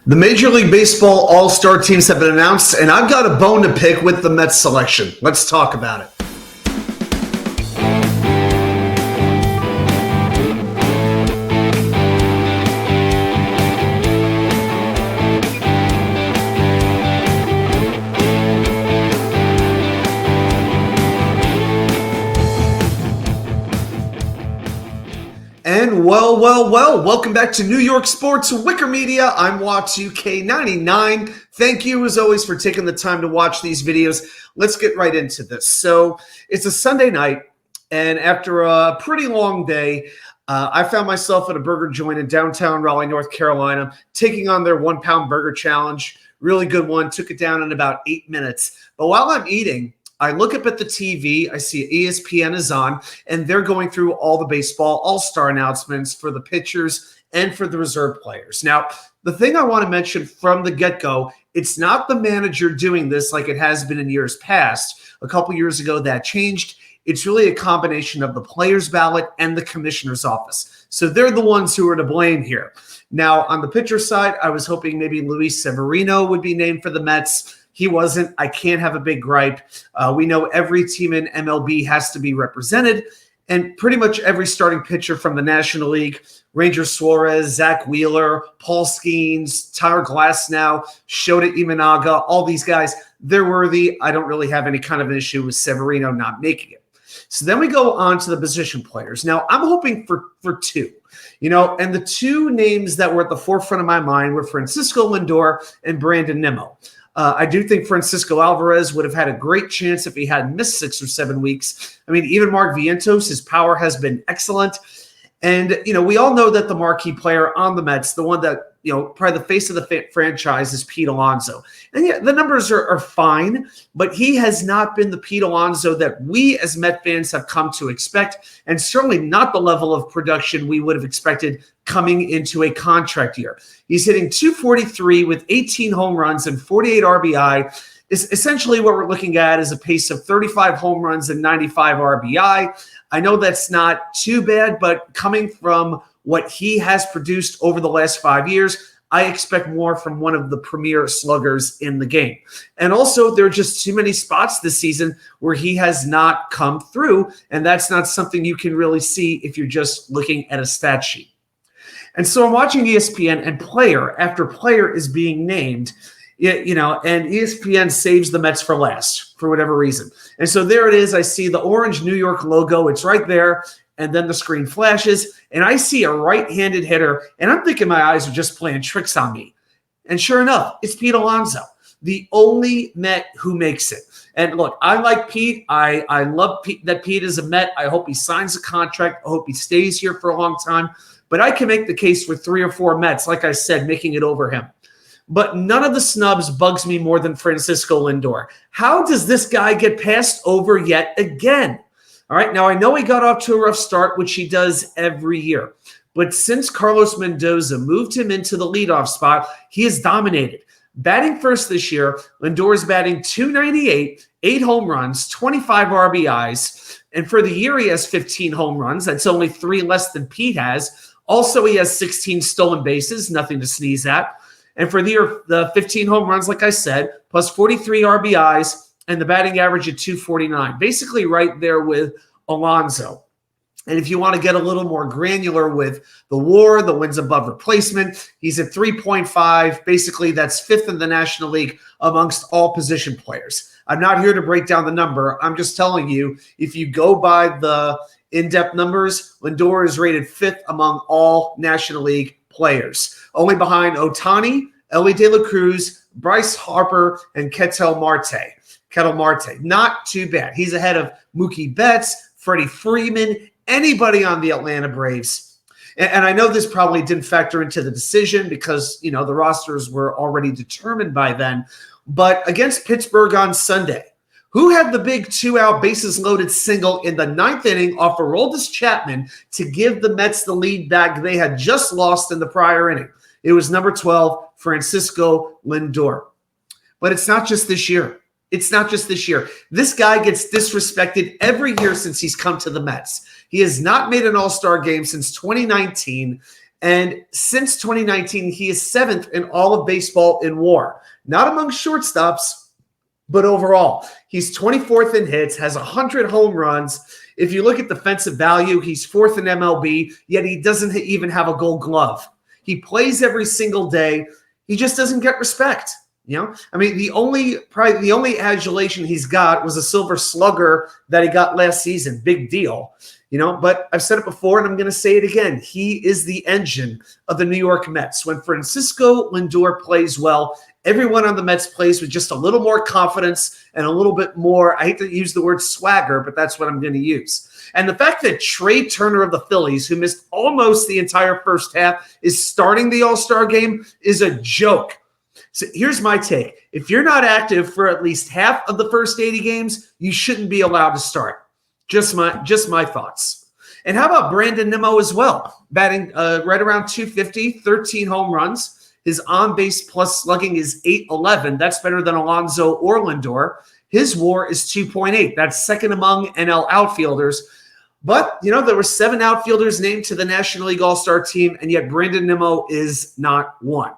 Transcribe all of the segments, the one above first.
The Major League Baseball All-Star teams have been announced, and I've got a bone to pick with the Mets selection. Let's talk about it. And well, welcome back to New York Sports WickerMedia. I'm WattsUK99. Thank you, as always, for taking the time to watch these videos. Let's get right into this. So it's a Sunday night, and after a pretty long day, I found myself at a burger joint in downtown Raleigh, North Carolina, taking on their 1-pound burger challenge. Really good one. Took it down in about 8 minutes. But while I'm eating, I look up at the TV, I see ESPN is on, and they're going through all the baseball all-star announcements for the pitchers and for the reserve players. Now, the thing I want to mention from the get-go, it's not the manager doing this like it has been in years past. A couple years ago, that changed. It's really a combination of the players' ballot and the commissioner's office. So they're the ones who are to blame here. Now, on the pitcher side, I was hoping maybe Luis Severino would be named for the Mets. He wasn't. I can't have a big gripe. We know every team in MLB has to be represented, and pretty much every starting pitcher from the National League, Ranger Suarez, Zach Wheeler, Paul Skeens, Tyler Glasnow, Shota Imanaga, all these guys, they're worthy. I don't really have any kind of an issue with Severino not making it. So then we go on to the position players. Now, I'm hoping for two, and the two names that were at the forefront of my mind were Francisco Lindor and brandonnimmo. I do think Francisco Alvarez would have had a great chance if he hadn't missed 6 or 7 weeks. I mean, even Mark Vientos, his power has been excellent. And, we all know that the marquee player on the Mets, the one that, probably the face of the franchise is Pete Alonso. And yeah, the numbers are fine, but he has not been the Pete Alonso that we as Met fans have come to expect, and certainly not the level of production we would have expected coming into a contract year. He's hitting .243 with 18 home runs and 48 RBI. Is essentially what we're looking at is a pace of 35 home runs and 95 RBI. I know that's not too bad, but coming from what he has produced over the last 5 years, I expect more from one of the premier sluggers in the game. And also, there are just too many spots this season where he has not come through, and that's not something you can really see if you're just looking at a stat sheet. And so I'm watching ESPN, and player after player is being named, and ESPN saves the Mets for last for whatever reason. And so there it is. I see the orange New York logo. It's right there. And then the screen flashes, and I see a right-handed hitter, and I'm thinking my eyes are just playing tricks on me. And sure enough, it's Pete Alonso, the only Met who makes it. And look, I like Pete. I love that Pete is a Met. I hope he signs a contract. I hope he stays here for a long time. But I can make the case for 3 or 4 Mets, like I said, making it over him. But none of the snubs bugs me more than Francisco Lindor. How does this guy get passed over yet again? All right, now I know he got off to a rough start, which he does every year. But since Carlos Mendoza moved him into the leadoff spot, he has dominated. Batting first this year, Lindor is batting .298, 8 home runs, 25 RBIs. And for the year, he has 15 home runs. That's only 3 less than Pete has. Also, he has 16 stolen bases, nothing to sneeze at. And for the year, the 15 home runs, like I said, plus 43 RBIs, and the batting average at .249, basically right there with Alonso. And if you want to get a little more granular with the WAR, the wins above replacement, he's at 3.5. Basically, that's 5th in the National League amongst all position players. I'm not here to break down the number. I'm just telling you, if you go by the in-depth numbers, Lindor is rated 5th among all National League players, only behind Ohtani, Elly De La Cruz, Bryce Harper, and Ketel Marte. Not too bad. He's ahead of Mookie Betts, Freddie Freeman, anybody on the Atlanta Braves. And I know this probably didn't factor into the decision because, the rosters were already determined by then. But against Pittsburgh on Sunday, who had the big 2-out bases-loaded single in the 9th inning off Aroldis Chapman to give the Mets the lead back they had just lost in the prior inning? It was number 12, Francisco Lindor. But it's not just this year. This guy gets disrespected every year since he's come to the Mets. He has not made an all-star game since 2019, And since 2019, he is 7th in all of baseball in WAR, not among shortstops, but overall. He's 24th in hits, has 100 home runs. If you look at defensive value, he's 4th in MLB, yet he doesn't even have a Gold Glove. He plays every single day. He just doesn't get respect. I mean, the only adulation he's got was a Silver Slugger that he got last season. Big deal. But I've said it before, and I'm going to say it again. He is the engine of the New York Mets. When Francisco Lindor plays well, everyone on the Mets plays with just a little more confidence and a little bit more, I hate to use the word swagger, but that's what I'm going to use. And the fact that Trey Turner of the Phillies, who missed almost the entire first half, is starting the All-Star game is a joke. So here's my take. If you're not active for at least half of the first 80 games, you shouldn't be allowed to start. Just my thoughts. And how about brandonnimmo as well? Batting right around 250, 13 home runs. His on-base plus slugging is .811. That's better than Alonso or Lindor. His WAR is 2.8. That's second among NL outfielders. But, there were 7 outfielders named to the National League All-Star team, and yet brandonnimmo is not one.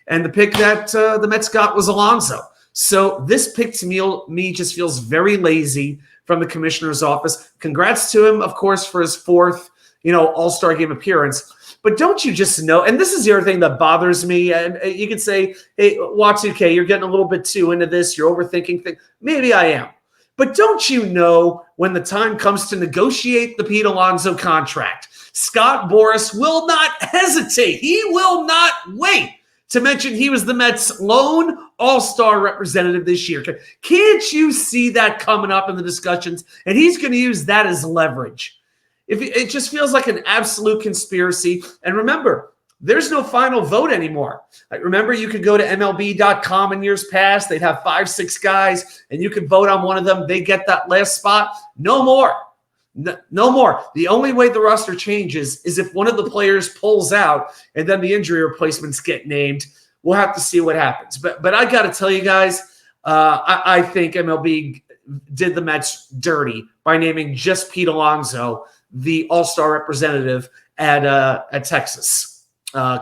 And the pick that the Mets got was Alonso. So this pick to me just feels very lazy from the commissioner's office. Congrats to him, of course, for his 4th, All-Star game appearance. But don't you just know, and this is the other thing that bothers me, and you could say, hey, Watsuke, you're getting a little bit too into this, you're overthinking things. Maybe I am. But don't you know when the time comes to negotiate the Pete Alonso contract, Scott Boras will not hesitate. He will not wait to mention he was the Mets' lone all-star representative this year. Can't you see that coming up in the discussions? And he's going to use that as leverage. It just feels like an absolute conspiracy. And remember, there's no final vote anymore. Remember, you could go to MLB.com in years past. They'd have 5-6 guys, and you could vote on one of them. They get that last spot. No more. No more. The only way the roster changes is if one of the players pulls out and then the injury replacements get named. We'll have to see what happens. But I got to tell you guys, I think MLB did the Mets dirty by naming just Pete Alonso the All-Star representative at Texas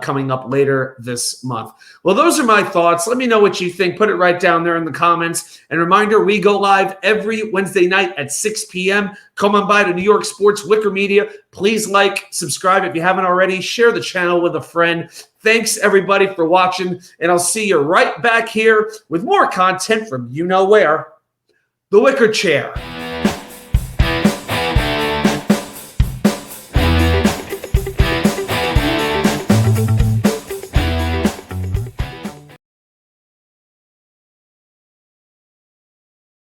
coming up later this month. Well, those are my thoughts. Let me know what you think. Put it right down there in the comments. And reminder, we go live every Wednesday night at 6 p.m. Come on by to New York Sports WickerMedia. Please like, subscribe if you haven't already. Share the channel with a friend. Thanks, everybody, for watching. And I'll see you right back here with more content from you know where, the Wicker Chair.